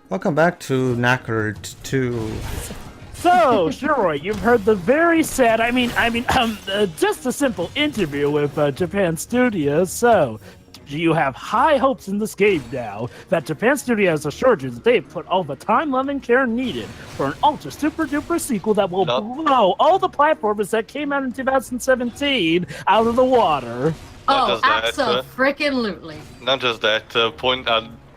Welcome back to Knack II. So, sure, you've heard the very sad, just a simple interview with Japan Studios. So, you have high hopes in this game now that Japan Studios assured you that they've put all the time, love, and care needed for an ultra super duper sequel that will blow all the platformers that came out in 2017 out of the water. Oh, abso-frickin-lutely. Not just that,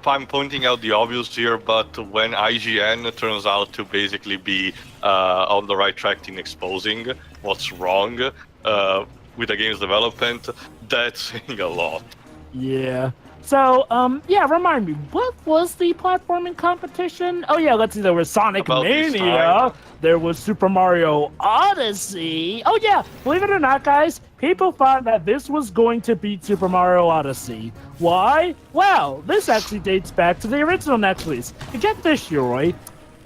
I'm pointing out the obvious here, but when IGN turns out to basically be on the right track in exposing what's wrong with the game's development, that's saying a lot. Yeah. So, remind me, what was the platforming competition? Oh yeah, let's see, there was Sonic Mania, there was Super Mario Odyssey. Oh yeah, believe it or not, guys, people thought that this was going to beat Super Mario Odyssey. Why? Well, this actually dates back to the original Knack release. And get this, Yoroi,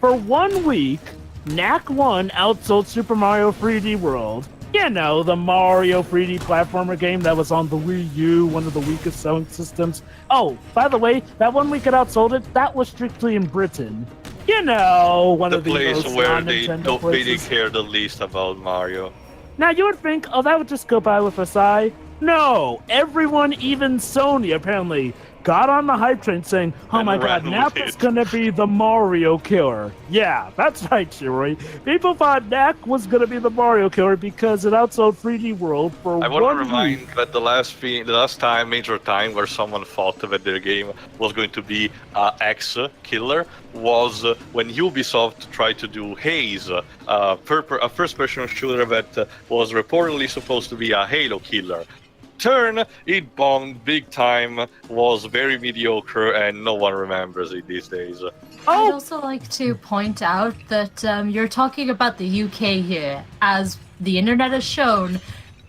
for 1 week, Knack 1 outsold Super Mario 3D World. You know, the Mario 3D platformer game that was on the Wii U, one of the weakest selling systems. Oh, by the way, that 1 week it outsold it, that was strictly in Britain. You know, one of the place most where they non-Nintendo really places. care the least about Mario. Now, you would think, oh, that would just go by with a sigh. No, everyone, even Sony, apparently, got on the hype train saying, oh my god, Knack is gonna be the Mario killer. Yeah, that's right, Shuri. People thought Knack was gonna be the Mario killer because it outsold 3D World for 1 week. I want to remind that the last major time where someone thought that their game was going to be X killer was when Ubisoft tried to do Haze, a first-person shooter that was reportedly supposed to be a Halo killer. It bombed big time, was very mediocre, and no one remembers it these days. I'd also like to point out that you're talking about the UK here. As the internet has shown,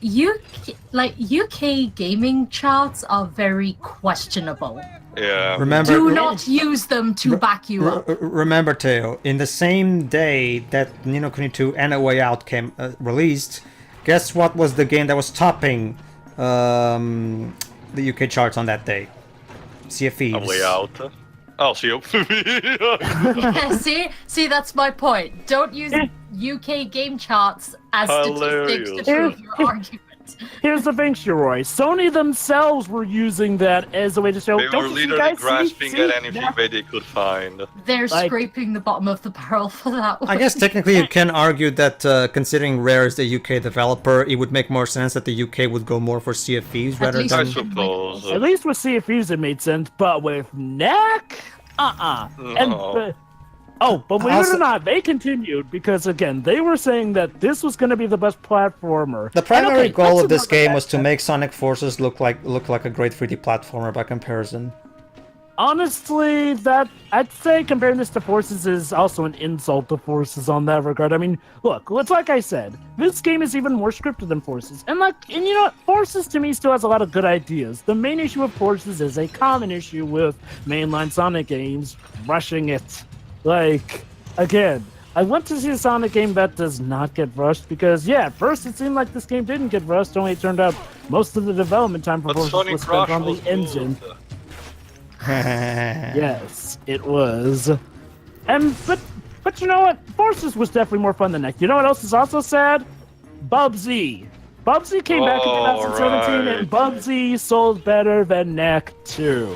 UK gaming charts are very questionable. Yeah. Do not use them to back you up. Remember, Teo, in the same day that Ni no Kuni 2 and A Way Out came released, guess what was the game that was topping the UK charts on that day? Sea of Thieves. A Way Out. Oh, Sea of Thieves. See, that's my point. Don't use UK game charts as statistics to prove your argument. Here's the thing, Shiroi. Sony themselves were using that as a way to show. They were literally grasping at anything they could find. They're scraping the bottom of the barrel for that one. I guess technically you can argue that considering Rare is the UK developer, it would make more sense that the UK would go more for Sea of Thieves rather than... I suppose. At least with Sea of Thieves it made sense, but with Knack? No. But believe it or not, they continued because, again, they were saying that this was going to be the best platformer. The primary goal of this game was to make Sonic Forces look like a great 3D platformer by comparison. Honestly, I'd say comparing this to Forces is also an insult to Forces on that regard. I mean, look, it's like I said, this game is even more scripted than Forces. And you know what? Forces to me still has a lot of good ideas. The main issue with Forces is a common issue with mainline Sonic games, rushing it. Again, I went to see a Sonic game that does not get rushed because, yeah, at first it seemed like this game didn't get rushed, only it turned out most of the development time for Forces was spent on the engine. Yes, it was. But you know what? Forces was definitely more fun than Knack. You know what else is also sad? Bubsy. Bubsy came back in 2017 and Bubsy sold better than Knack 2.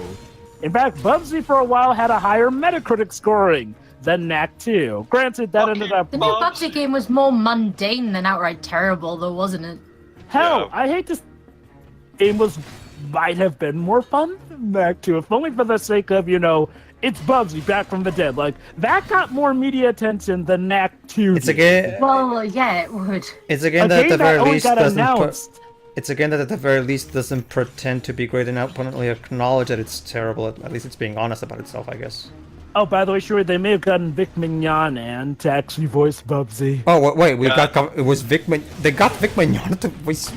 In fact, Bubsy for a while had a higher Metacritic scoring than Knack 2. Granted, that ended up... The new Bubsy game was more mundane than outright terrible, though, wasn't it? Hell, I hate to... Game might have been more fun than Knack 2, if only for the sake of, you know, it's Bubsy back from the dead. That got more media attention than Knack 2 It's a game... Well, yeah, it would. It's a game that at the very least doesn't... It's a game that at the very least doesn't pretend to be great and openly acknowledge that it's terrible. At least it's being honest about itself, I guess. Oh, by the way, sure, they may have gotten Vic Mignon to actually voice Bubsy. Oh, wait, it was Vic They got Vic Mignon to voice...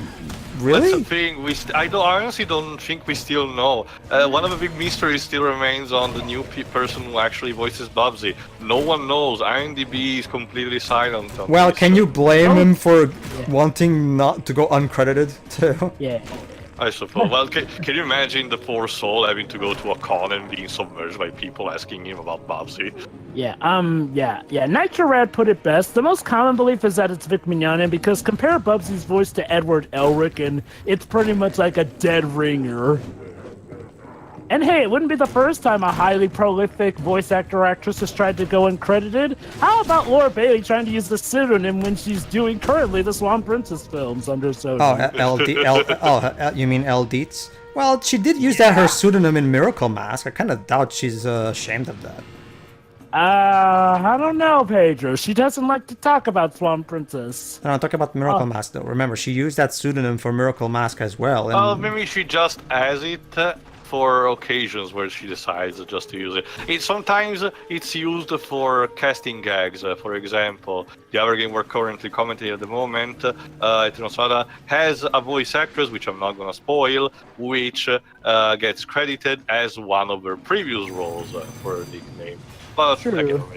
Really? That's the thing. I honestly don't think we still know. One of the big mysteries still remains on the new person who actually voices Bubsy. No one knows. IMDb is completely silent on Well, this. can you blame him for wanting not to go uncredited too? Yeah. I suppose. Well, can you imagine the poor soul having to go to a con and being submerged by people asking him about Bubsy? Yeah, Nitro Rad put it best. The most common belief is that it's Vic Mignogna because compare Bubsy's voice to Edward Elric and it's pretty much like a dead ringer. And hey, it wouldn't be the first time a highly prolific voice actor or actress has tried to go uncredited. How about Laura Bailey trying to use the pseudonym when she's doing currently the Swan Princess films under pseudonym? You mean L. Dietz? Well, she did use her pseudonym in Miracle Mask. I kind of doubt she's ashamed of that. I don't know, Pedro. She doesn't like to talk about Swan Princess. No, I'm talking about Miracle Mask, though. Remember, she used that pseudonym for Miracle Mask as well. Well, maybe she just has it for occasions where she decides just to use it. Sometimes it's used for casting gags. For example, the other game we're currently commenting at the moment, Eternal has a voice actress, which I'm not going to spoil, which gets credited as one of her previous roles for her nickname. But True.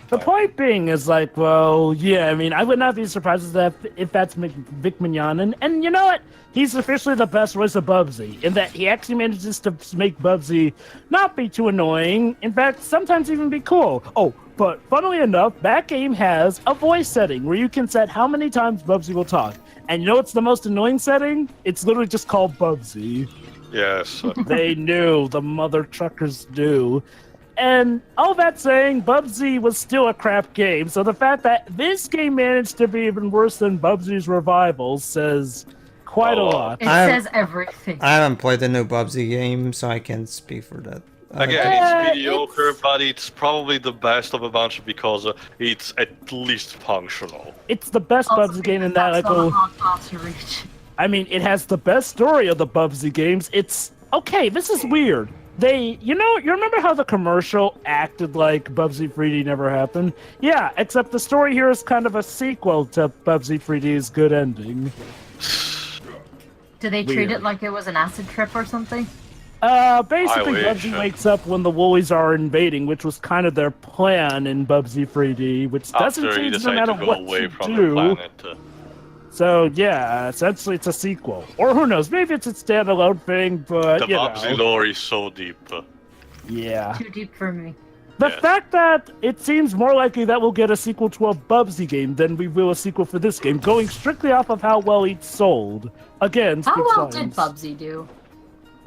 The point being is like, well, yeah, I mean, I would not be surprised if that's Vic Mignogna. And you know what? He's officially the best voice of Bubsy, in that he actually manages to make Bubsy not be too annoying. In fact, sometimes even be cool. Oh, but funnily enough, that game has a voice setting where you can set how many times Bubsy will talk. And you know what's the most annoying setting? It's literally just called Bubsy. Yes. They knew. The mother truckers knew. And all that saying, Bubsy was still a crap game, so the fact that this game managed to be even worse than Bubsy's revival says quite a lot. It says everything. I haven't played the new Bubsy game, so I can't speak for that. Again, it's mediocre, but it's probably the best of a bunch because it's at least functional. It's the best Bubsy game in that, I mean, it has the best story of the Bubsy games. It's okay. This is weird. You remember how the commercial acted like Bubsy 3D never happened? Yeah, except the story here is kind of a sequel to Bubsy 3D's good ending. Do they treat it like it was an acid trip or something? Basically, Bubsy wakes up when the Woolies are invading, which was kind of their plan in Bubsy 3D, which doesn't change no matter what you do. So, yeah, essentially it's a sequel. Or who knows, maybe it's a standalone thing, but, the Bubsy lore is so deep. Yeah. Too deep for me. The fact that it seems more likely that we'll get a sequel to a Bubsy game than we will a sequel for this game, going strictly off of how well it sold. Again, how well did Bubsy do?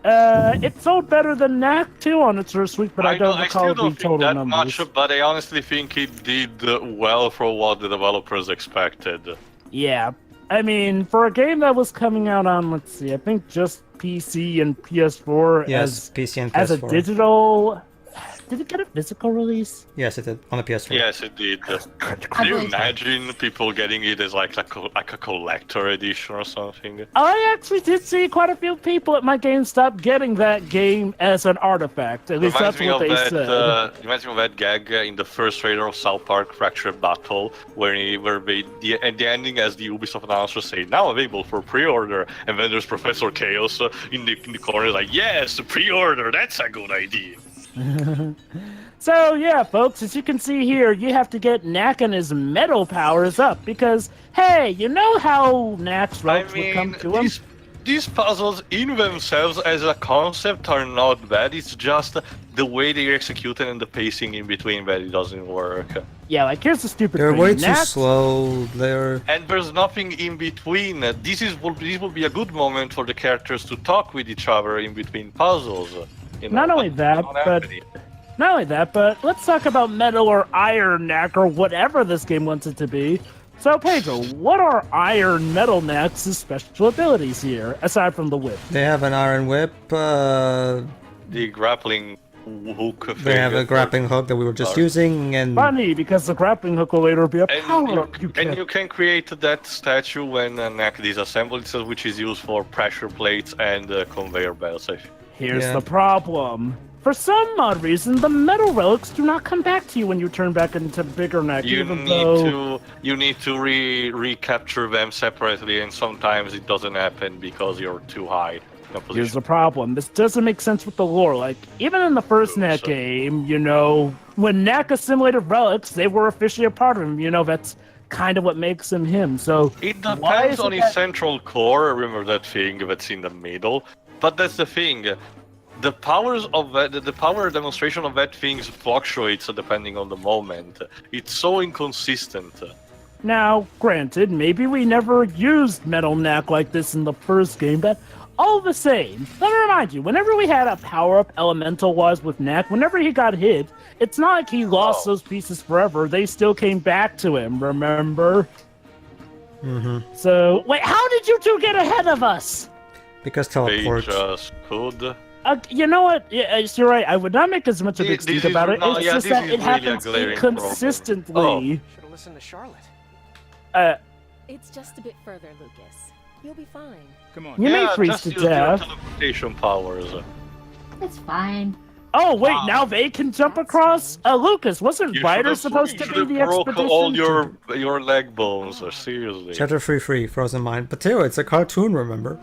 It sold better than Knack II on its first week, but I don't recall the total that numbers. Much, but I honestly think it did well for what the developers expected. Yeah. I mean, for a game that was coming out on, let's see, I think just PC and PS4 PC and PS4. as a digital... Did it get a physical release? Yes, it did, on the PS4. Yes, it did. Can you imagine people getting it as like a collector edition or something? I actually did see quite a few people at my GameStop getting that game as an artifact. At least that's what they said. Reminds me of that gag in the first trailer of South Park Fractured Battle, where the ending as the Ubisoft announcer say, now available for pre-order, and then there's Professor Chaos in the corner like, yes, pre-order, that's a good idea. So yeah, folks, as you can see here, you have to get Knack and his metal powers up because, hey, you know how Knack's ropes would come to him? These puzzles in themselves as a concept are not bad, it's just the way they're executed and the pacing in between that it doesn't work. Yeah, like here's the stupid thing. They're way too Knack's... slow, And there's nothing in between. This will be a good moment for the characters to talk with each other in between puzzles. Not only that, but let's talk about metal or iron Knack or whatever this game wants it to be. So, Pedro, what are iron metal Knack's special abilities here, aside from the whip? They have an iron whip, the grappling hook. They have a grappling hook that we were just using, and... Funny, because the grappling hook will later be a power hook. And you can create that statue when Knack disassembles itself, which is used for pressure plates and conveyor belts. Here's the problem. For some odd reason, the metal relics do not come back to you when you turn back into bigger Knack. You need to recapture them separately, and sometimes it doesn't happen because you're too high. Here's the problem. This doesn't make sense with the lore. Like, even in the first Knack game, when Knack assimilated relics, they were officially a part of him. That's kind of what makes him him. So It why depends is on it his that- central core. Remember that thing that's in the middle? But that's the thing. The powers of the power demonstration of that thing fluctuates depending on the moment. It's so inconsistent. Now, granted, maybe we never used Metal Knack like this in the first game, but all the same, let me remind you, whenever we had a power-up elemental-wise with Knack, whenever he got hit, it's not like he lost those pieces forever. They still came back to him, remember? Mm-hmm. So, wait, how did you two get ahead of us? Because They teleport. just could. You know what? Yeah, you're right. I would not make as much of a big This stink is- about it. no, It's yeah, just this that is it really a happens glaring problem. inconsistently. Should have listened to Charlotte. It's just a bit further, Lucas. You'll be fine. Come on. You may Yeah, freeze just to use your death. teleportation powers. It's fine. Oh, wait, Wow. now they can jump across? Lucas, wasn't You Ryder should've- supposed you to be should've the broke expedition? all your leg bones, seriously. Chapter 3, Frozen Mind. But too, it's a cartoon, remember?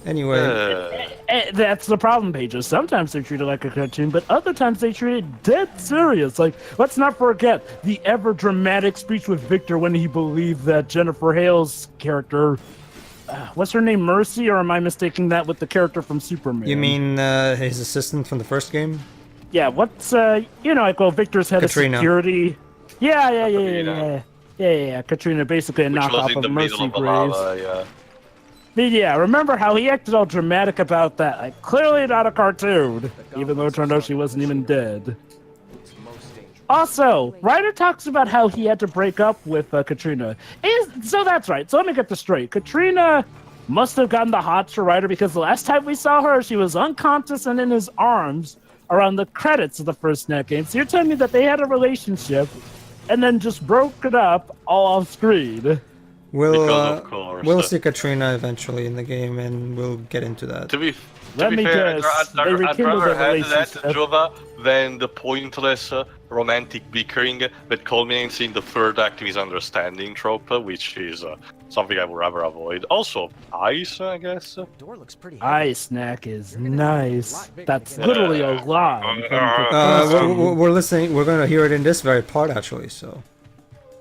Anyway. That's the problem, Pages. Sometimes they treat it like a cartoon, but other times they treat it dead serious. Like, let's not forget the ever-dramatic speech with Victor when he believed that Jennifer Hale's character... what's her name, Mercy, or am I mistaking that with the character from Superman? You mean his assistant from the first game? Yeah, what's, like, well, Victor's head Katrina. of security. Yeah. Katrina. Yeah, Katrina, basically a Which was knockoff in of the Mercy middle of the Graves. lava, yeah. But yeah, remember how he acted all dramatic about that? Like, clearly not a cartoon, even though it turned out she wasn't even dead. Also, Ryder talks about how he had to break up with Katrina. So that's right. So let me get this straight. Katrina must have gotten the hots for Ryder because the last time we saw her, she was unconscious and in his arms around the credits of the first Net game. So you're telling me that they had a relationship and then just broke it up all off screen? We'll Because of course. we'll see Katrina eventually in the game, and we'll get into that. To be Let me fair, guess, they I'd rekindled rather their have that relationship. Jova than the pointless romantic bickering that culminates in the third act misunderstanding trope, which is something I would rather avoid. Also, ice, I guess. Door looks pretty heavy. Ice snack is nice. That's literally a line. We're listening. We're gonna hear it in this very part, actually. So.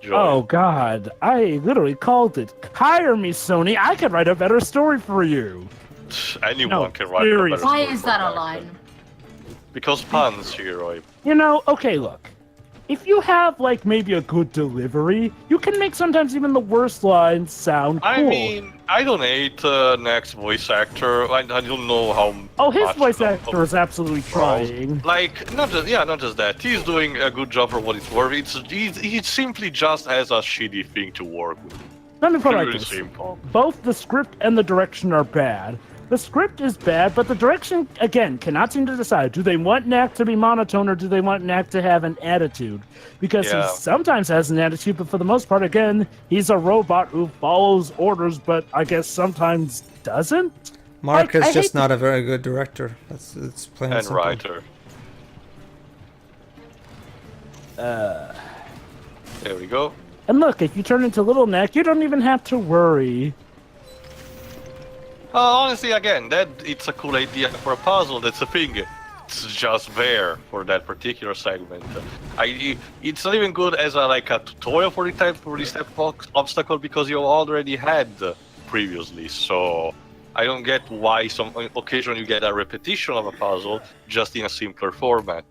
Joy. Oh God, I literally called it. Hire me, Sony. I could write a better story for you. Anyone No, can write a better seriously. Why story is for that a character. line? Because puns, Hero. Okay, look. If you have, like, maybe a good delivery, you can make sometimes even the worst lines sound cool. I mean, I don't hate Knack's voice actor. I don't know how. Oh, his much voice of- actor is absolutely trying. Like, not just that. He's doing a good job for what it's worth. He simply just has a shitty thing to work with. Let me put it like Very this. simple. Both the script and the direction are bad. The script is bad, but the direction, again, cannot seem to decide. Do they want Knack to be monotone, or do they want Knack to have an attitude? Because Yeah. he sometimes has an attitude, but for the most part, again, he's a robot who follows orders, but I guess sometimes doesn't? Mark I is hate just to- not a very good director. It's plain and And simple. writer. There we go. And look, if you turn into Little Knack, you don't even have to worry. Honestly, again, it's a cool idea for a puzzle. That's the thing. It's just there for that particular segment. It's not even good as a tutorial for this type of obstacle because you already had previously. So I don't get why occasionally you get a repetition of a puzzle just in a simpler format.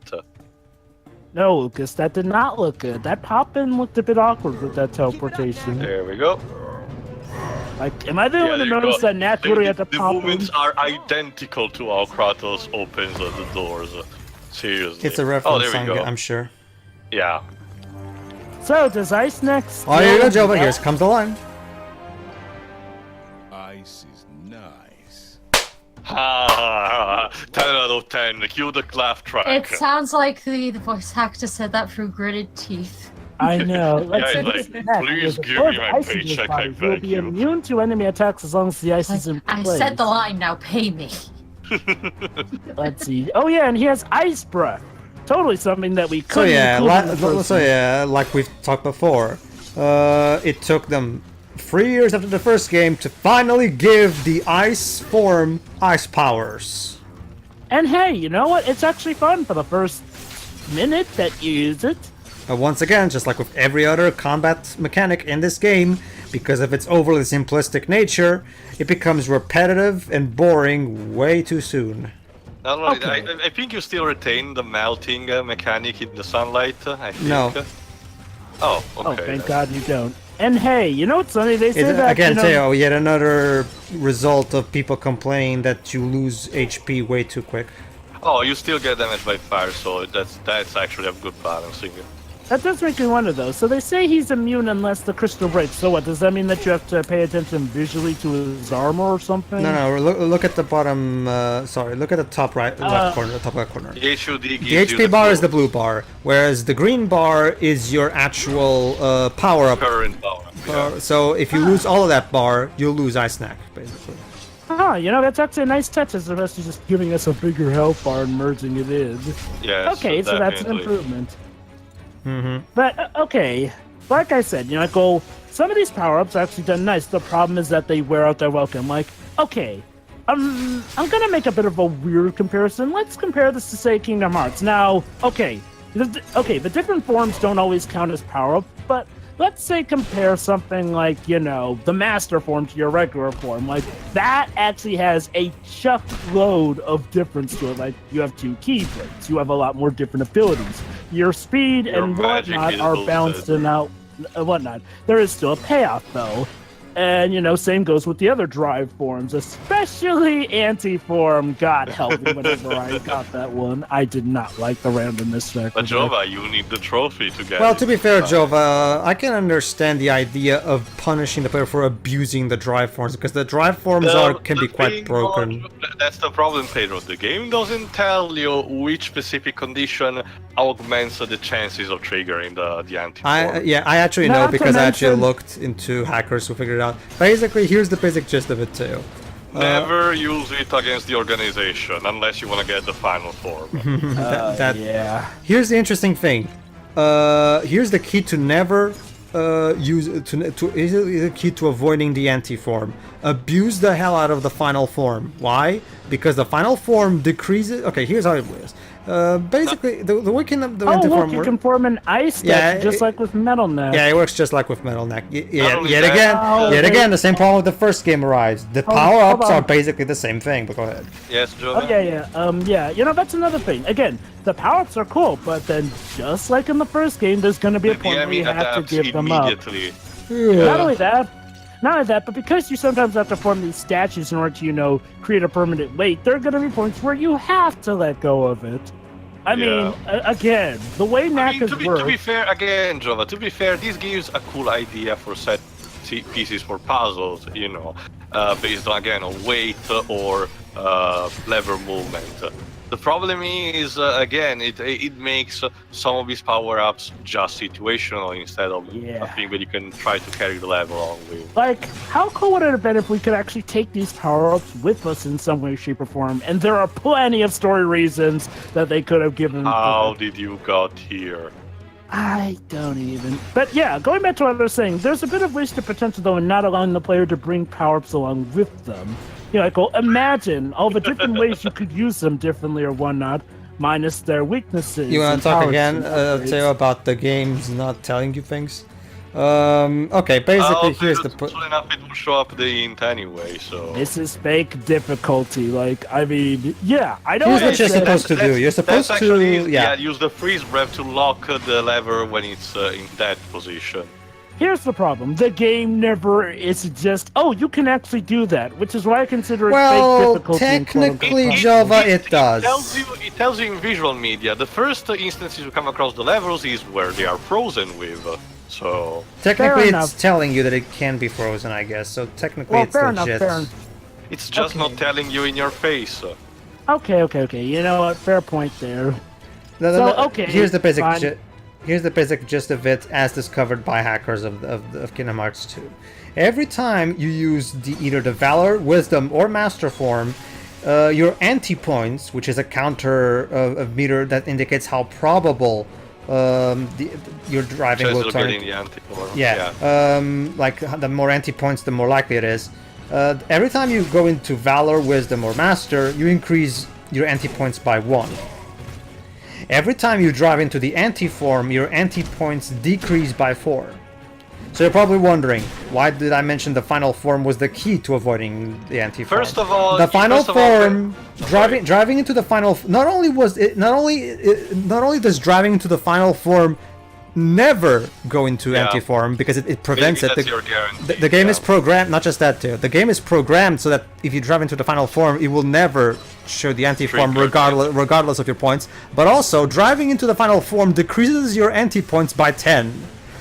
No, Lucas, that did not look good. That pop-in looked a bit awkward with that teleportation. There we go. Like, am I the only one there to you notice go. that Knack literally had to The pop in? movements are identical to how Kratos opens the doors. Seriously. It's a Oh, reference, there we go. I'm sure. Yeah. So, does Ice Next? Oh, here you go, Jova. Here comes the line. Ice is nice. Ha! 10 out of 10. Cue the laugh track. It sounds like the voice actor said that through gritted teeth. I know. Let's Yeah, say like, this is Knack. please There's a give good me my ice in his paycheck, body. I He will beg be you. immune to enemy attacks as long as the ice is in I place. said the line, now pay me. Let's see. Oh yeah, and he has ice breath. Totally something that we So couldn't yeah, include in the first one. like we've talked before, it took them 3 years after the first game to finally give the ice form ice powers. And hey, you know what? It's actually fun for the first minute that you use it. Once again, just like with every other combat mechanic in this game, because of its overly simplistic nature, it becomes repetitive and boring way too soon. Not only Okay. that, I think you still retain the melting mechanic in the sunlight, I think. No. Oh, Oh, okay. thank God you don't. And hey, you know what's funny? They say It, that, again, you know, Teo, yet another result of people complaining that you lose HP way too quick. Oh, you still get damaged by fire, so that's actually a good balancing. that does make me wonder though. So they say he's immune unless the crystal breaks. So what, does that mean that you have to pay attention visually to his armor or something? No, look at the bottom, sorry, look at the top right, left corner, top left corner. The HUD gives The you HP bar is the blue blue bar, whereas the green bar is your actual power-up. current power. Yeah. So if you lose all of that bar, you'll lose Ice Snack, basically. Ah, you know, that's actually a nice touch as opposed to just giving us a bigger health bar and merging it in. Yes, Okay, so that's an definitely. improvement. But, okay, like I said, you know, like, some of these power-ups are actually done nice. The problem is that they wear out their welcome. Like, okay, I'm gonna make a bit of a weird comparison. Let's compare this to, say, Kingdom Hearts. Now, okay, the different forms don't always count as power-up, but let's say compare something like, you know, the Master form to your regular form. Like, that actually has a chuck load of difference to it. Like, you have 2 keyblades, you have a lot more different abilities. Your speed Your and magic whatnot is are boosted. balanced and out whatnot. There is still a payoff though. And, you know, same goes with the other drive forms, especially anti-form. God help me whenever I got that one. I did not like the randomness factor. But Jova, you need the trophy to get Well, it. to be fair, Jova, I can understand the idea of punishing the player for abusing the drive forms, because the drive forms can be quite thing broken. That's the problem, Pedro. The game doesn't tell you which specific condition augments the chances of triggering the anti-form. I actually Not know to because I actually mention- looked into hackers who figured it out. Basically, here's the basic gist of it too. Never use it against the organization unless you want to get the final form. Yeah. Here's the interesting thing. Here's the key to never use is the key to avoiding the anti-form. Abuse the hell out of the final form. Why? Because the final form decreases. Okay, here's how it works. Basically, the way the Oh, anti-form look, you works. can form an ice deck Yeah, just like with Metal Neck. Yeah, it works just like with Metal Neck. Yet only that- again, the same problem with the first game arrives. The Hold power-ups on. are basically the same thing, but go ahead. Yes, Joe? Oh, yeah. You know, that's another thing. Again, the power-ups are cool, but then just like in the first game, there's going to be a The point where enemy you have to adapts give them up. immediately. Not only that, but because you sometimes have to form these statues in order to, you know, create a permanent weight, there are going to be points where you have to let go of it. I mean, again, the way Knack has to be worked... fair, again, Jova, to be fair, this gives a cool idea for set pieces for puzzles, you know, based on, again, on weight or lever movement. The problem is, again, it makes some of these power-ups just situational instead of a thing that you can try to carry the level on with. Like, how cool would it have been if we could actually take these power-ups with us in some way, shape, or form? And there are plenty of story reasons that they could have given. How did you got here? I don't even. But yeah, going back to what I was saying, there's a bit of wasted potential though in not allowing the player to bring power-ups along with them. You know, like, well, imagine all the different ways you could use them differently or whatnot, minus their weaknesses. You want and to talk powers again, and upgrades. Teo, about the games not telling you things? Okay, basically, here's the... Soon enough, it will show up the hint anyway, so... This is fake difficulty. Like, I mean, yeah, I know Here's what what you're supposed to do. You're supposed that's to... actually, Yeah. use the freeze breath to lock the lever when it's in that position. Here's the problem. The game never is just, oh, you can actually do that, which is why I consider it Well, fake difficulty. and quote-unquote technically, fun. Jova, it does. It tells you in visual media. The first instances you come across the levels is where they are frozen with. So Technically, Fair it's enough. telling you that it can be frozen, I guess. So technically, Well, it's fair enough, legit. fair enough. it's just Okay. not telling you in your face. Okay. You know what? Fair point there. No, So, okay, Here's the basic. fine. Here's the basic gist of it, as discovered by hackers of Kingdom Hearts 2. Every time you use either the Valor, Wisdom, or Master form, your anti-points, which is a counter of meter that indicates how probable your driving Chances will of turn. getting the anti-form. Yeah. Like the more anti-points, the more likely it is. Every time you go into Valor, Wisdom, or Master, you increase your anti-points by 1. every time you drive into the anti-form, your anti-points decrease by 4. So you're probably wondering, why did I mention the final form was the key to avoiding the anti-form? First of all, the final form, sorry. driving into the final, not only does driving into the final form never go into anti-form because it prevents Maybe it. that's your guarantee, The game is programmed, not just that too. The game is programmed so that if you drive into the final form, it will never show the anti-form regardless of your points. But also, driving into the final form decreases your anti-points by 10.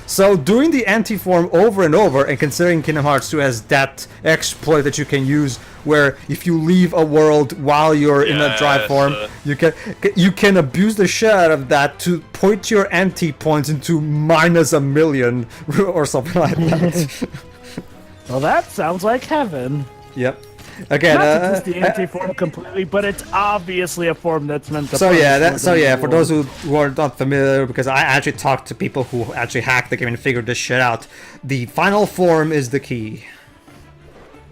So doing the anti-form over and over, and considering Kingdom Hearts 2 has that exploit that you can use, where if you leave a world while you're in a drive form, you can abuse the shit out of that to point your anti-points into -1,000,000 or something like that. Well, that sounds like heaven. Yep. Again, Not to diss the anti-form completely, but it's obviously a form that's meant to. For those who are not familiar, because I actually talked to people who actually hacked the game and figured this shit out, the final form is the key.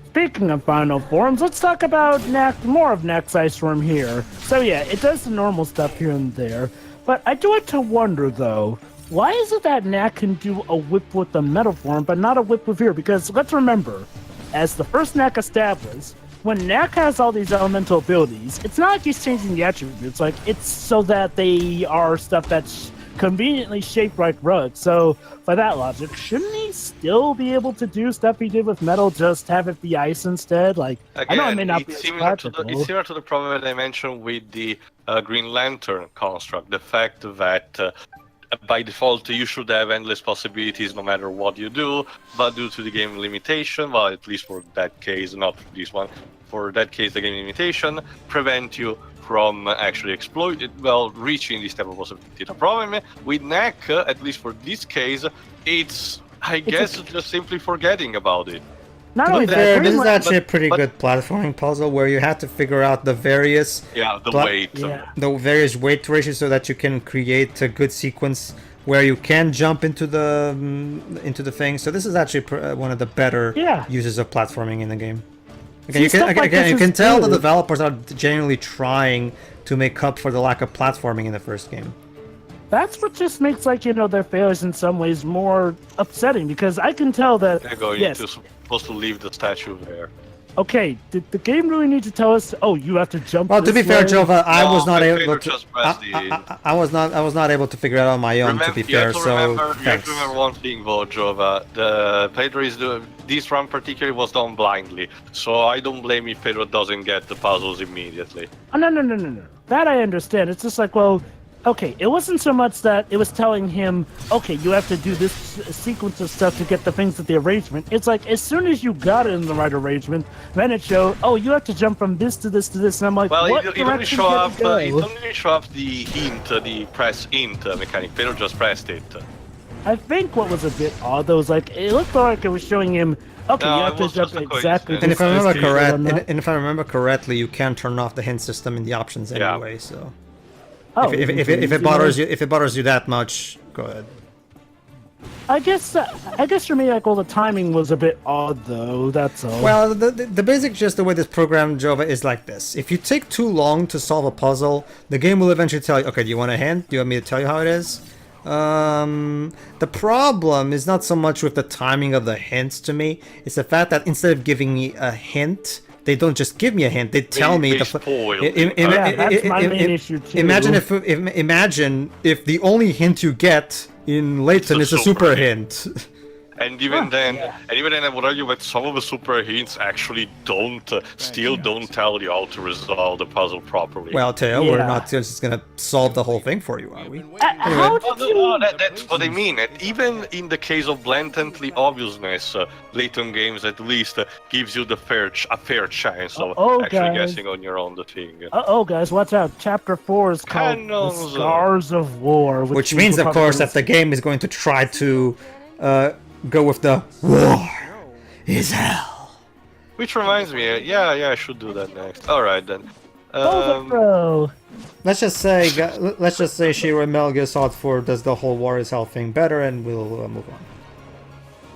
Speaking of final forms, let's talk about more of Knack's Ice Form here. So yeah, it does the normal stuff here and there, but I do have to wonder though, why is it that Knack can do a whip with the metal form, but not a whip with here? Because let's remember, as the first Knack established, when Knack has all these elemental abilities, it's not like he's changing the attributes. Like, it's so that they are stuff that's conveniently shaped like rugs. So, by that logic, shouldn't he still be able to do stuff he did with metal, just have it be ice instead? Like, again, I know it may not be it's as similar to practical. it's similar to the problem that I mentioned with the Green Lantern construct. The fact that by default, you should have endless possibilities no matter what you do, but due to the game limitation, well, at least for that case, not for this one, for that case, the game limitation prevent you from actually reaching this type of possibility. The problem with Knack, at least for this case, it's just simply forgetting about it. Not only that, This is actually a pretty good platforming puzzle where you have to figure out the various the various weight ratios so that you can create a good sequence where you can jump into the thing. So this is actually one of the better uses of platforming in the game. Again, you can tell the developers are genuinely trying to make up for the lack of platforming in the first game. That's what just makes, like, their failures in some ways more upsetting, because I can tell that, You're supposed to leave the statue there. Okay, did the game really need to tell us, oh, you have to jump Well, to be fair, way? Jova, I was not able Pedro to. just pressed the- I was not able to figure it out on my own. To be fair, you so have thanks. to remember one thing, though, Jova. The Pedro this run particularly was done blindly, so I don't blame if Pedro doesn't get the puzzles immediately. Oh, no. That I understand. It's just like, well, okay, it wasn't so much that it was telling him, okay, you have to do this sequence of stuff to get the things at the arrangement. It's like, as soon as you got it in the right arrangement, then it showed, oh, you have to jump from this to this to this, and I'm like, Well, what it only direction show did up. it go? It only show up the hint, the press hint mechanic. Pedro just pressed it. I think what was a bit odd, though, was like, it looked like it was showing him, okay, No, you it have to was jump just a exactly coincidence. And if I this remember correctly, you can turn off the hint system in the options anyway. So Oh, if it bothers you that much, go ahead. I guess for me, like, well, the timing was a bit odd, though. That's all. Well, the basic gist, the way this program, Jova, is like this. If you take too long to solve a puzzle, the game will eventually tell you, okay, do you want a hint? Do you want me to tell you how it is? The problem is not so much with the timing of the hints to me. It's the fact that instead of giving me a hint, they don't just give me a hint. They tell me that's my main issue too. Imagine if the only hint you get in Layton is a super hint. And even then, I would argue that some of the super hints actually don't tell you how to resolve the puzzle properly. Well, Teo, we're not just gonna solve the whole thing for you, are we? That's what I mean. And even in the case of blatantly obviousness, Layton Games at least gives you a fair chance of actually guessing on your own the thing. Guys, watch out! Chapter 4 is called The Scars of War, which means, of course, that the game is going to try to go with the war is hell. Which reminds me, I should do that next. All right then. Let's just say Shiro and Metal Gear Solid 4 does the whole war is hell thing better, and we'll move on.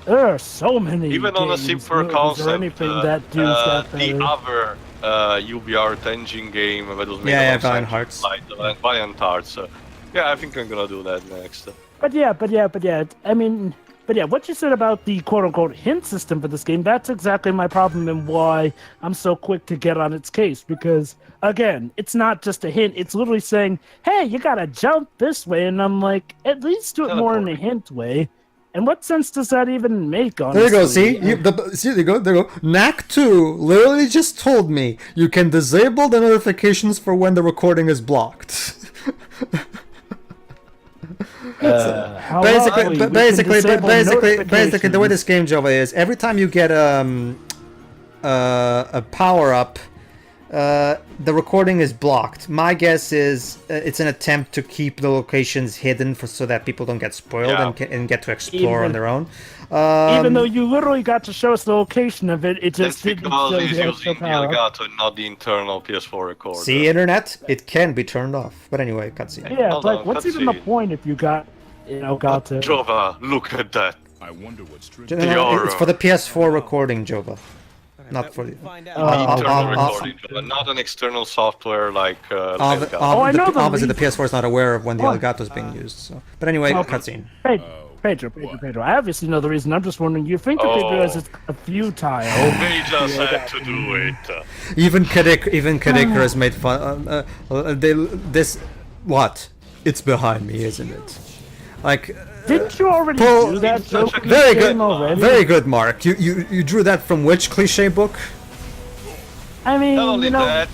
There are so many. Even on a simpler concept, that the other UBR engine game that was made Valiant Hearts. Valiant Hearts. Yeah, I think I'm gonna do that next. But yeah. I mean, what you said about the quote-unquote hint system for this game, that's exactly my problem and why I'm so quick to get on its case. Because, again, it's not just a hint. It's literally saying, hey, you gotta jump this way. And I'm like, at least do it more in a hint way. And what sense does that even make, honestly? There you go, see? There you go. Knack II literally just told me you can disable the notifications for when the recording is blocked. Basically, the way this game, Jova, is every time you get a power-up, the recording is blocked. My guess is it's an attempt to keep the locations hidden so that people don't get spoiled and get to explore on their own. Even though you literally got to show us the location of it, it just didn't show because he's the using the Elgato and not the internal PS4 recorder. See, internet, it can be turned off. But anyway, cutscene. Yeah, it's like, what's even the point if you got, Elgato? Jova, look at that. I wonder what's true. It's for the PS4 recording, Jova. Not for the internal recording, Jova, not an external software like Elgato. Obviously, the PS4 is not aware of when the Elgato is being used. So, but anyway, cutscene. Pedro. I obviously know the reason. I'm just wondering. You think that they realize it's a futile? They just had to do it. Even Kadikar made fun. What? It's behind me, isn't it? Like. Didn't you already do that joke? Very good, Mark. You drew that from which cliche book? I mean, not only that,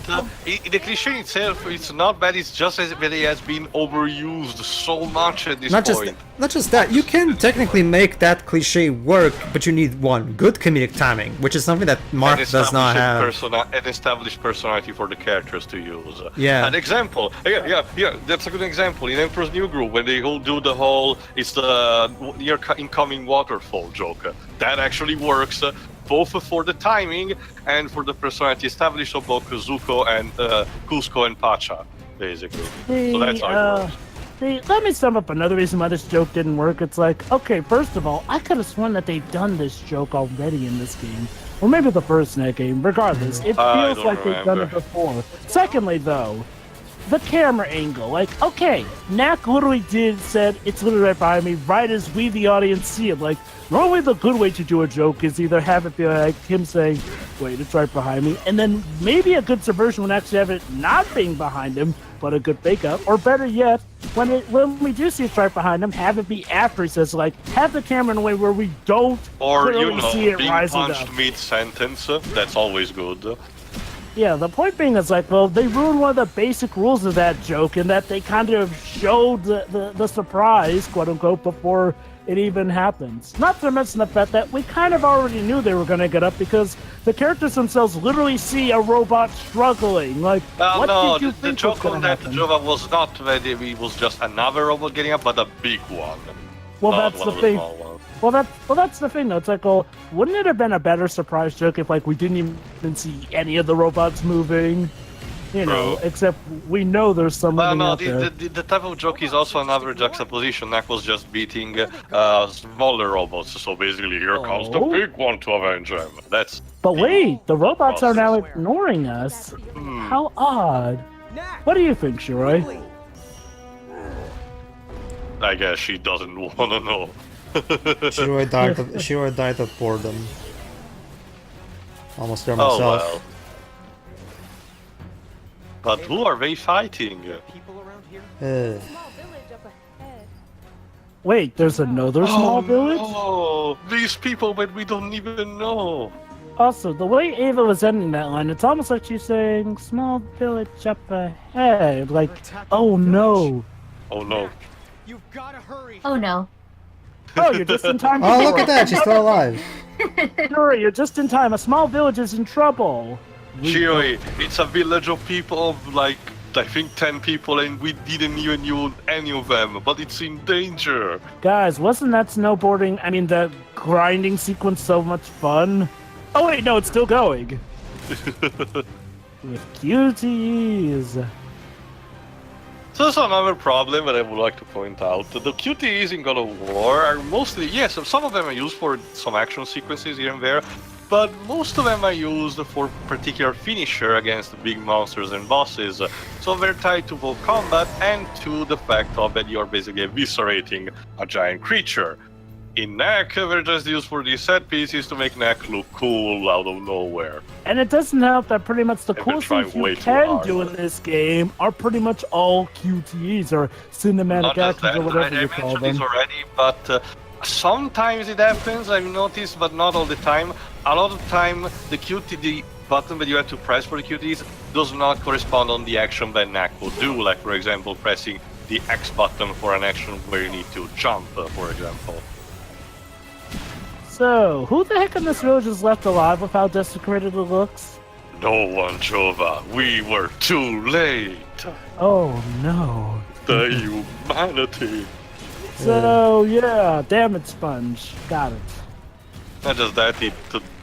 the cliche itself, it's not bad. It's just that it has been overused so much at this point. Not just that. You can technically make that cliche work, but you need good comedic timing, which is something that Mark does not have. An established personality for the characters to use. Yeah. An example. Yeah. That's a good example. In Emperor's New Groove, when they all do the whole, it's the near incoming waterfall joke. That actually works. Both for the timing and for the personality established of both Zuko and Cusco and Pacha, basically. So that's how it works. Let me sum up another reason why this joke didn't work. It's like, okay, first of all, I could have sworn that they've done this joke already in this game. Or maybe the first Knack game. Regardless, it feels like they've done it before. Secondly, though, the camera angle. Like, okay, Knack literally said, it's literally right behind me, right as we, the audience, see it. Like, normally the good way to do a joke is either have it be like him saying, wait, it's right behind me, and then maybe a good subversion would actually have it not being behind him, but a good fake up, or better yet, when we do see it right behind him, have it be after he says, like, have the camera in a way where we don't see it being rising punched up. mid-sentence, that's always good. Yeah, the point being is like, well, they ruined one of the basic rules of that joke in that they kind of showed the surprise, quote unquote, before it even happens. Not to mention the fact that we kind of already knew they were going to get up because the characters themselves literally see a robot struggling. Like, did you think the joke on that happen? Jova was not that it was just another robot getting up, but a big one. Well, that's the thing. Well, that's the thing, though. It's like, well, wouldn't it have been a better surprise joke if, like, we didn't even see any of the robots moving? You know, except we know there's someone out there. The type of joke is also another juxtaposition. Knack was just beating smaller robots, so basically here comes the big one to avenge him. But wait, the robots are now ignoring us. How odd. What do you think, Shiroi? I guess she doesn't want to know. Shiroi died of boredom. Almost there myself. Oh well. But who are they fighting? People around here? Wait, there's another small village? Oh, these people that we don't even know. Also, the way Ava was ending that line, it's almost like she's saying, small village up ahead. Like, oh no. Oh no. You've gotta hurry. Oh no. Oh, you're just in time. Oh, look at that, she's still alive. Hurry, you're just in time. A small village is in trouble. Shiroi, it's a village of people of like, I think 10 people and we didn't even know any of them, but it's in danger. Guys, wasn't that the grinding sequence so much fun? Oh wait, no, it's still going. With QTEs. So that's another problem that I would like to point out. The QTEs in God of War are mostly, yes, some of them are used for some action sequences here and there, but most of them are used for particular finisher against big monsters and bosses. So they're tied to both combat and to the fact of that you're basically eviscerating a giant creature. In Knack, they're just used for these set pieces to make Knack look cool out of nowhere. And it doesn't help that pretty much the And cool they're trying things you way too can hard. do in this game are pretty much all QTEs or cinematic Not just actions that, or whatever I you call mentioned this them. already, but sometimes it happens, I've noticed, but not all the time. A lot of the time, the QTE button that you have to press for the QTEs does not correspond on the action that Knack will do, like for example pressing the X button for an action where you need to jump, for example. So, who the heck in this village is left alive with how desecrated it looks? No one, Jova. We were too late. Oh no. The humanity. So, yeah, damn it, Sponge. Got it. Not just that, it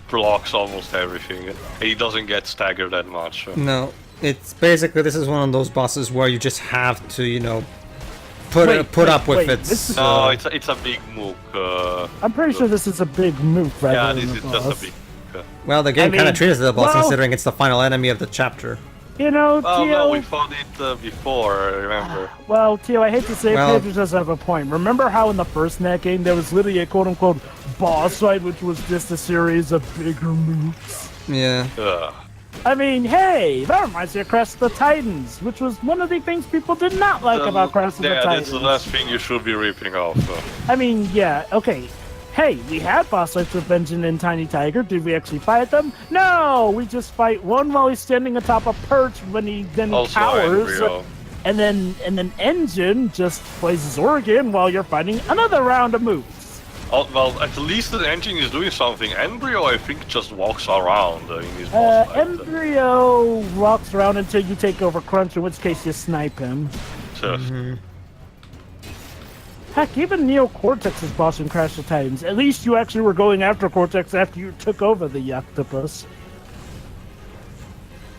blocks almost everything. He doesn't get staggered that much. No, it's basically, this is one of those bosses where you just have to, you know, put up with wait, it. this is- No, it's a big mook. I'm pretty sure this is a big move rather Yeah, than this a is just boss. a big mook. Well, the game I kind of mean, treats it as a boss, well- considering it's the final enemy of the chapter. You know, Oh Tio, no, we fought it before, remember? well, Tio, I hate to say Well- Pedro does have a point. Remember how in the first Knack game there was literally a quote-unquote boss fight, which was just a series of bigger moves? Yeah. I mean, hey, that reminds me of Crash of the Titans, which was one of the things people did not like about Crash of the Yeah, Titans. that's the last thing you should be ripping off. I mean, yeah, okay. Hey, we had boss fights with Benjamin and Tiny Tiger. Did we actually fight them? No! We just fight one while he's standing atop a perch when he then Also cowers. Embryo. And then Engine just plays his organ while you're fighting another round of moves. Oh, well, at least the engine is doing something. Embryo, I think, just walks around in his boss fight. Embryo walks around until you take over Crunch, in which case you snipe him. Just- Heck, even Neo Cortex is boss in Crash of the Titans. At least you actually were going after Cortex after you took over the octopus.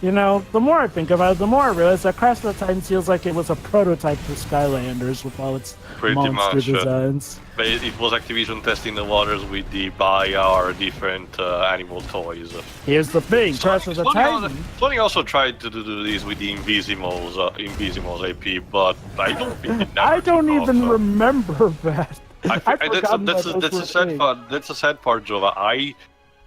You know, the more I think about it, the more I realize that Crash of the Titans feels like it was a prototype for Skylanders with all its Pretty monster much, designs. But it was Activision testing the waters with the buy our different animal toys. Here's the thing, Crash of the Titans. Sony also tried to do this with the Invisimals AP, but I don't think it never I don't took even off. remember that. I've That's forgotten that those a were sad things. part. That's a sad part, Jova. I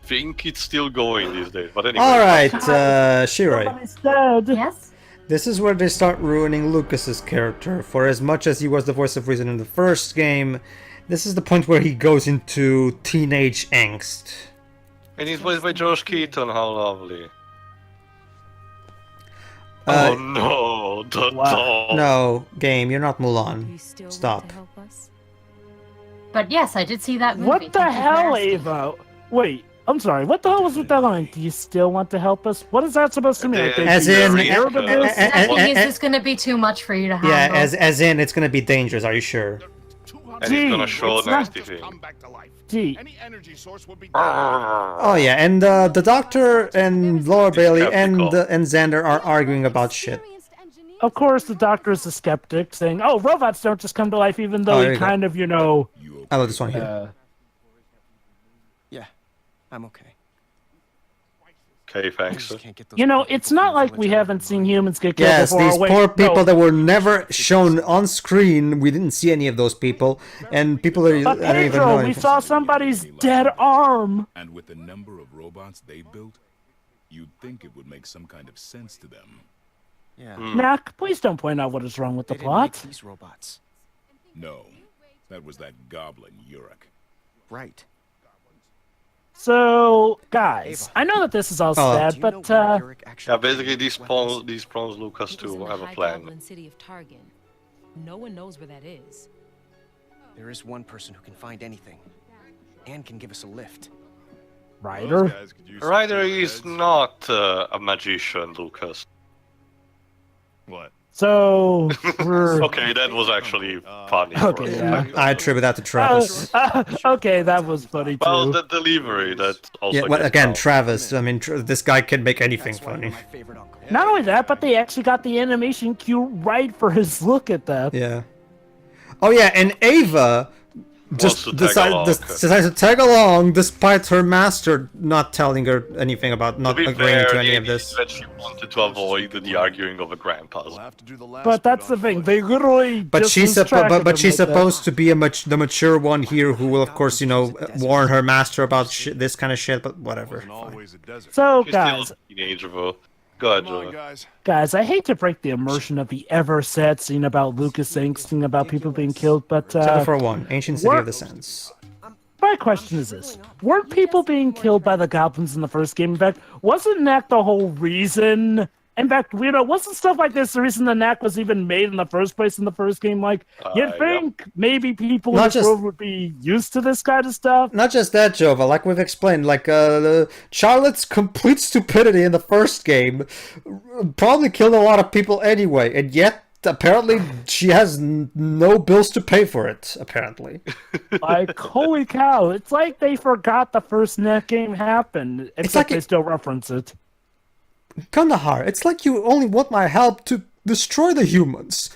think it's still going these days. But anyway. Alright, Shirai. Somebody's dead. Yes? This is where they start ruining Lucas's character. For as much as he was the voice of reason in the first game, this is the point where he goes into teenage angst. And he's voiced by Josh Keaton. How lovely. Uh, Oh no, the Wow. dog. No, game, you're not Do you Mulan. still want Stop. to help us? But yes, I did see that movie. What the Thank you for hell, asking. Ava? Wait, I'm sorry. What the hell was with that line? Do you still want to help us? What is that supposed to mean? Like, As are you in- scared of this? Asking is this going to be too much for you to handle? Yeah, as in, it's gonna be dangerous, are you sure? And he's gonna Gee, show it's not- nasty thing. Come back to life. Gee, Any energy source would be Oh yeah, and the Doctor and Laura Bailey and skeptical. and Xander are arguing about shit. Experienced engineers of course the Doctor is a skeptic, saying, "Oh, robots don't just come to life," even though Oh, there he you go. kind of, you know. You I love this one here. Yeah, I'm okay. Okay, thanks. Can't get those You know, people it's from not the like village we out of haven't my seen mind. humans get killed Yes, before. these Wait, poor people no. that were never shown on screen. We didn't see any of those people, and people that But I don't even know Pedro, we anything. saw somebody's dead arm. And with the number of robots they built, you'd think it would make some kind of sense to them. Yeah, Knack, please don't point out what is wrong with the they didn't make plot. these robots. No, that was that goblin, Uruk. Right. So, guys, I know that this is all Oh. Do sad, you know but where Uruk actually Yeah, basically created these weapons? pawns Lucas It was in too the have a High plan. Goblin city of Targan. No one knows where that is. There is one person who can find anything, and can give us a lift. Ryder. Ryder is not a magician, Lucas. What? So, we're... Okay, that was actually funny. Okay, for a yeah. second. I attribute that to Travis. Okay, that was funny too. Well, the delivery that also. Yeah, well, gets again, out. Travis. I mean, this guy can make anything That's why funny. you're my favorite uncle. Not only that, but they actually got the animation cue right for his look at that. Yeah. Oh yeah, and Ava just decided to tag along despite her master not telling her anything about not To be agreeing fair, to any the of this. idea is that she wanted to avoid the arguing of a grandpas. We'll have to do the last But that's bit the on thing. foot. They literally. But just she's lose track of but him she's like that. supposed to be the mature one here who will of course warn her master about this kind of shit. But whatever. Wasn't fine. always a desert. So She's guys, still a teenager, though. Go ahead, Come on, Joe. guys. I hate to break the immersion of the ever sad scene about Lucas saying something about people being killed, but Chapter 4:1, Ancient City of the Sands. my question is this: weren't people being killed by the goblins in the first game? In fact, wasn't Knack the whole reason? In fact, wasn't stuff like this the reason the Knack was even made in the first place in the first game? Like, you'd think maybe people in this world would be used to this kind of stuff. Not just that, Jova. Like we've explained, like Charlotte's complete stupidity in the first game probably killed a lot of people anyway, and yet apparently she has no bills to pay for it. Apparently, like holy cow! It's like they forgot the first Knack game happened, except like they still reference it. Kandahar, it's like you only want my help to destroy the humans.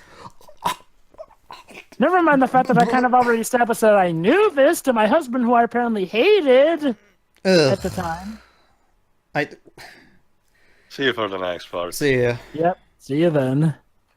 Never mind the fact that I kind of already established that I knew this to my husband, who I apparently hated at the time. I See you for the next part. see ya. Yep. See you then.